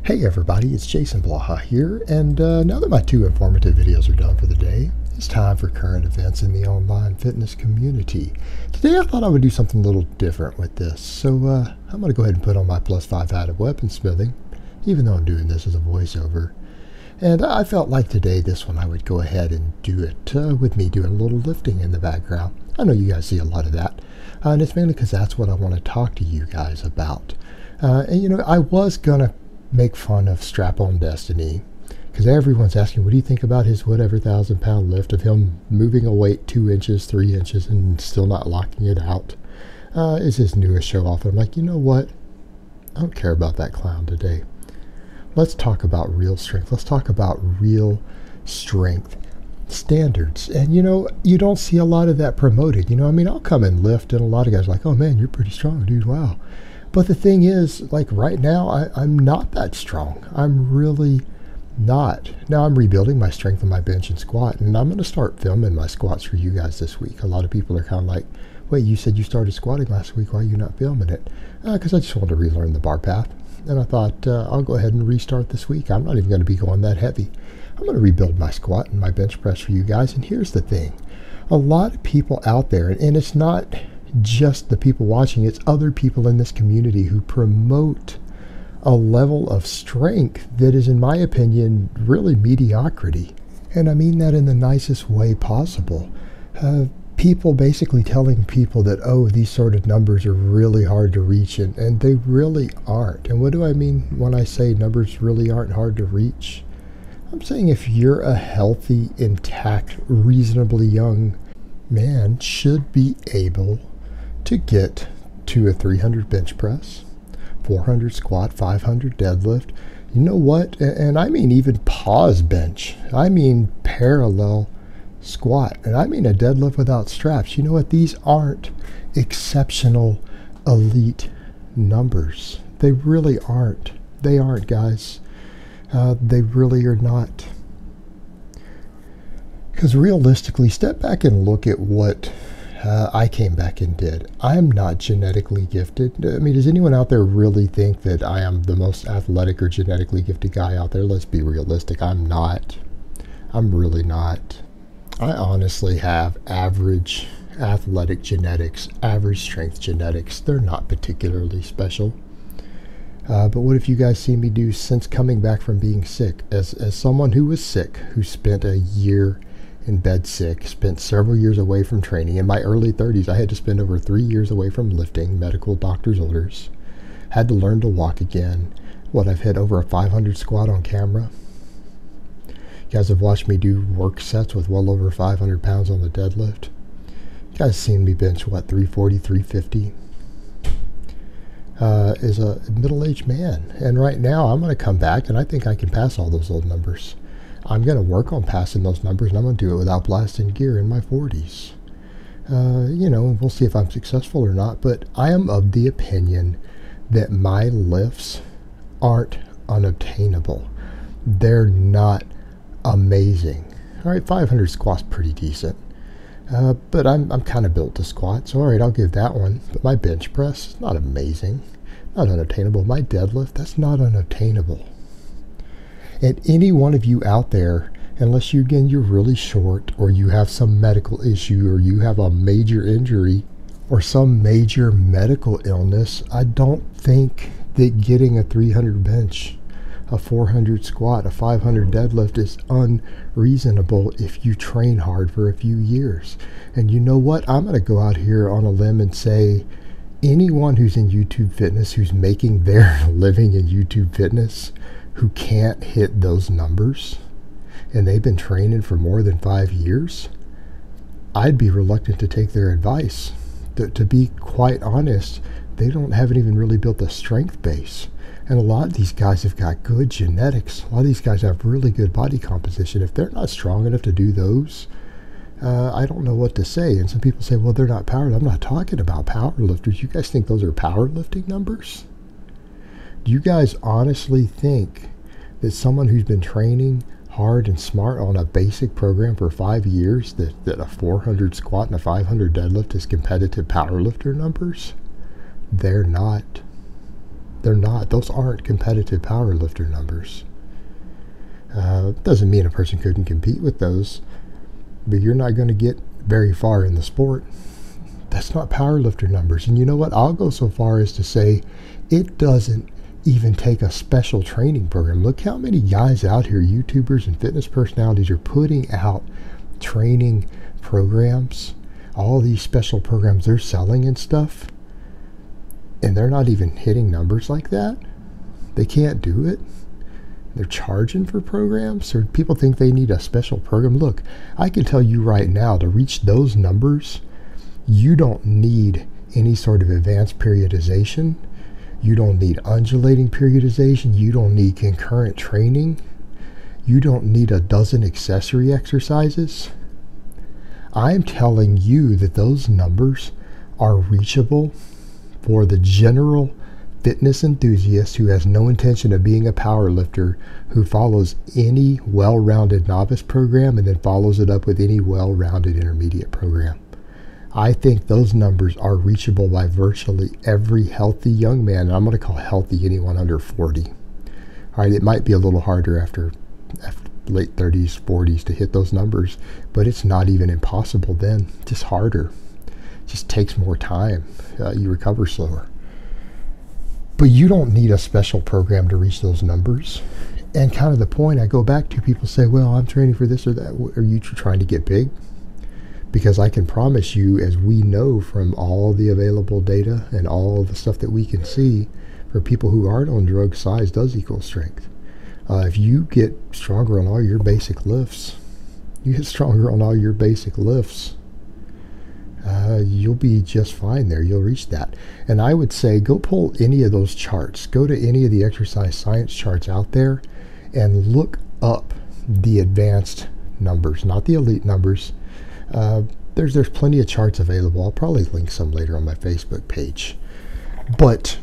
Hey everybody, it's Jason Blaha here, and now that my two informative videos are done for the day, it's time for current events in the online fitness community. Today I thought I would do something a little different with this, so I'm going to go ahead and put on my +5 hat of weaponsmithing, even though I'm doing this as a voiceover. And I felt like today, this one, I would go ahead and do it with me doing a little lifting in the background. I know you guys see a lot of that, and it's mainly because that's what I want to talk to you guys about. And you know, I was going to make fun of Strap-On Destiny, because everyone's asking, what do you think about his whatever 1,000-pound lift of him moving a weight 2 inches, 3 inches, and still not locking it out? Is his newest show off. And I'm like, you know what? I don't care about that clown today. Let's talk about real strength. Let's talk about real strength standards. And you know, you don't see a lot of that promoted. You know, I mean, I'll come and lift, and a lot of guys are like, oh man, you're pretty strong, dude. Wow. But the thing is, like right now, I'm not that strong. I'm really not. Now I'm rebuilding my strength on my bench and squat, and I'm going to start filming my squats for you guys this week. A lot of people are kind of like, wait, you said you started squatting last week. Why are you not filming it? Because I just wanted to relearn the bar path. And I thought, I'll go ahead and restart this week. I'm not even going to be going that heavy. I'm going to rebuild my squat and my bench press for you guys. And here's the thing. A lot of people out there, and it's not just the people watching, it's other people in this community who promote a level of strength that is, in my opinion, really mediocrity. And I mean that in the nicest way possible. People basically telling people that, oh, these sort of numbers are really hard to reach, and they really aren't. And what do I mean when I say numbers really aren't hard to reach? I'm saying if you're a healthy, intact, reasonably young man, should be able to get to a 300 bench press, 400 squat, 500 deadlift. You know what? And I mean even pause bench. I mean parallel squat. And I mean a deadlift without straps. You know what? These aren't exceptional elite numbers. They really aren't. They aren't, guys. They really are not. Because realistically, step back and look at what I came back and did. I'm not genetically gifted. I mean, does anyone out there really think that I am the most athletic or genetically gifted guy out there? Let's be realistic. I'm not. I'm really not. I honestly have average athletic genetics, average strength genetics. They're not particularly special. But what have you guys seen me do since coming back from being sick? As someone who was sick, who spent a year in bed sick, spent several years away from training. In my early 30s, I had to spend over 3 years away from lifting, medical doctor's orders. Had to learn to walk again. I've hit over a 500 squat on camera. You guys have watched me do work sets with well over 500 pounds on the deadlift. You guys seen me bench, 340, 350? As a middle-aged man. And right now, I'm going to come back, and I think I can pass all those old numbers. I'm going to work on passing those numbers, and I'm going to do it without blasting gear in my 40s. You know, we'll see if I'm successful or not, but I am of the opinion that my lifts aren't unobtainable. They're not amazing. All right, 500 squats pretty decent. But I'm kind of built to squat, so all right, I'll give that one. But my bench press is not amazing, not unobtainable. My deadlift, that's not unobtainable. And any one of you out there, unless you're really short, or you have some medical issue, or you have a major injury, or some major medical illness, I don't think that getting a 300 bench, a 400 squat, a 500 deadlift is unreasonable if you train hard for a few years. And you know what? I'm going to go out here on a limb and say anyone who's in YouTube fitness, who's making their living in YouTube fitness, who can't hit those numbers, and they've been training for more than 5 years, I'd be reluctant to take their advice. To be quite honest, they haven't even really built a strength base. And a lot of these guys have got good genetics. A lot of these guys have really good body composition. If they're not strong enough to do those, I don't know what to say. And some people say, well, they're not powered. I'm not talking about power lifters. You guys think those are powerlifting numbers? Do you guys honestly think that someone who's been training hard and smart on a basic program for 5 years, that a 400 squat and a 500 deadlift is competitive powerlifter numbers? They're not. They're not. Those aren't competitive powerlifter numbers. Doesn't mean a person couldn't compete with those, but you're not going to get very far in the sport. That's not powerlifter numbers. And you know what? I'll go so far as to say it doesn't even take a special training program. Look how many guys out here, YouTubers and fitness personalities, are putting out training programs, all these special programs they're selling and stuff, and they're not even hitting numbers like that. They can't do it. They're charging for programs, or people think they need a special program. Look, I can tell you right now, to reach those numbers, you don't need any sort of advanced periodization. You don't need undulating periodization. You don't need concurrent training. You don't need a dozen accessory exercises. I'm telling you that those numbers are reachable for the general fitness enthusiast who has no intention of being a power lifter, who follows any well-rounded novice program and then follows it up with any well-rounded intermediate program. I think those numbers are reachable by virtually every healthy young man. And I'm going to call healthy anyone under 40. All right, it might be a little harder after late 30s, 40s to hit those numbers, but it's not even impossible then. Just harder. Just takes more time. You recover slower. But you don't need a special program to reach those numbers. And kind of the point I go back to, people say, well, I'm training for this or that. Are you trying to get big? Because I can promise you, as we know from all the available data and all the stuff that we can see, for people who aren't on drugs, size does equal strength. If you get stronger on all your basic lifts, you'll be just fine there. You'll reach that. And I would say go pull any of those charts. Go to any of the exercise science charts out there and look up the advanced numbers, not the elite numbers. There's plenty of charts available. I'll probably link some later on my Facebook page. But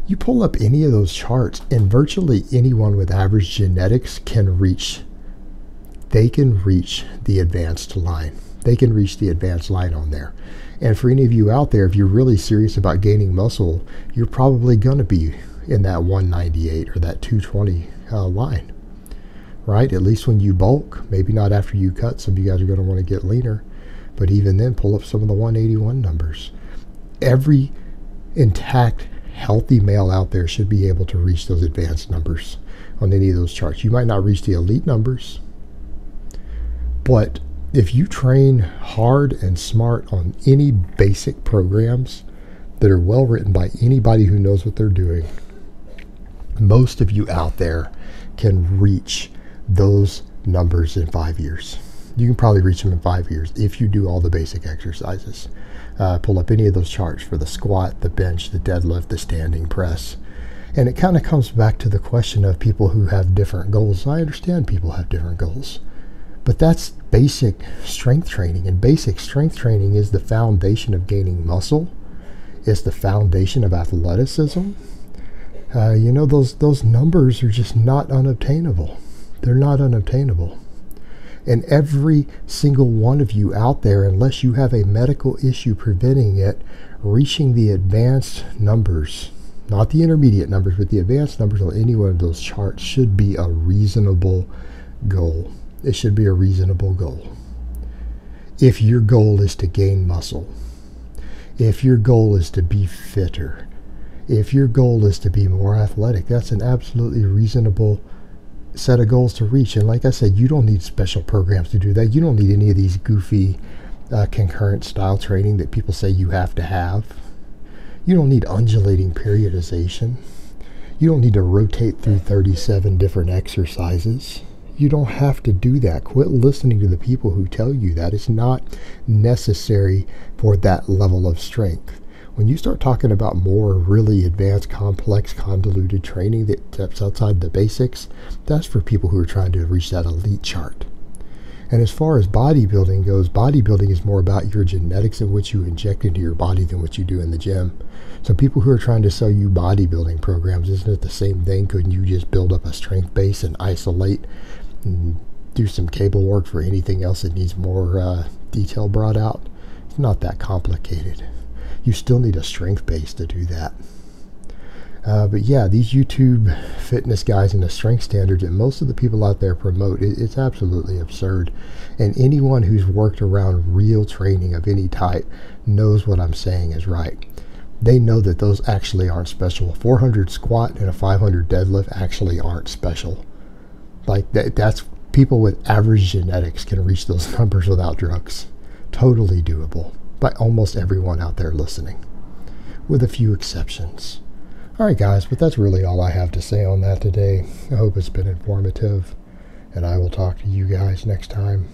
you pull up any of those charts, and virtually anyone with average genetics can reach. They can reach the advanced line. They can reach the advanced line on there. And for any of you out there, if you're really serious about gaining muscle, you're probably going to be in that 198 or that 220 line. Right? At least when you bulk. Maybe not after you cut. Some of you guys are going to want to get leaner. But even then, pull up some of the 181 numbers. Every intact, healthy male out there should be able to reach those advanced numbers on any of those charts. You might not reach the elite numbers, but if you train hard and smart on any basic programs that are well written by anybody who knows what they're doing, most of you out there can reach those numbers in 5 years. You can probably reach them in 5 years if you do all the basic exercises. Pull up any of those charts for the squat, the bench, the deadlift, the standing press. And it kind of comes back to the question of people who have different goals. I understand people have different goals, but that's basic strength training. And basic strength training is the foundation of gaining muscle. It's the foundation of athleticism. You know, those numbers are just not unobtainable. They're not unobtainable. And every single one of you out there, unless you have a medical issue preventing it, reaching the advanced numbers, not the intermediate numbers, but the advanced numbers on any one of those charts should be a reasonable goal. It should be a reasonable goal. If your goal is to gain muscle, if your goal is to be fitter, if your goal is to be more athletic, that's an absolutely reasonable set of goals to reach. And like I said, you don't need special programs to do that. You don't need any of these goofy concurrent style training that people say you have to have. You don't need undulating periodization. You don't need to rotate through 37 different exercises. You don't have to do that. Quit listening to the people who tell you that. It's not necessary for that level of strength. When you start talking about more really advanced, complex, convoluted training that steps outside the basics, that's for people who are trying to reach that elite chart. And as far as bodybuilding goes, bodybuilding is more about your genetics and what you inject into your body than what you do in the gym. So people who are trying to sell you bodybuilding programs, isn't it the same thing? Couldn't you just build up a strength base and isolate and do some cable work for anything else that needs more detail brought out? It's not that complicated. You still need a strength base to do that. But yeah, these YouTube fitness guys and the strength standards that most of the people out there promote, it's absolutely absurd. And anyone who's worked around real training of any type knows what I'm saying is right. They know that those actually aren't special. A 400 squat and a 500 deadlift actually aren't special. Like that's people with average genetics can reach those numbers without drugs. Totally doable by almost everyone out there listening, with a few exceptions. Alright guys, but that's really all I have to say on that today. I hope it's been informative, and I will talk to you guys next time.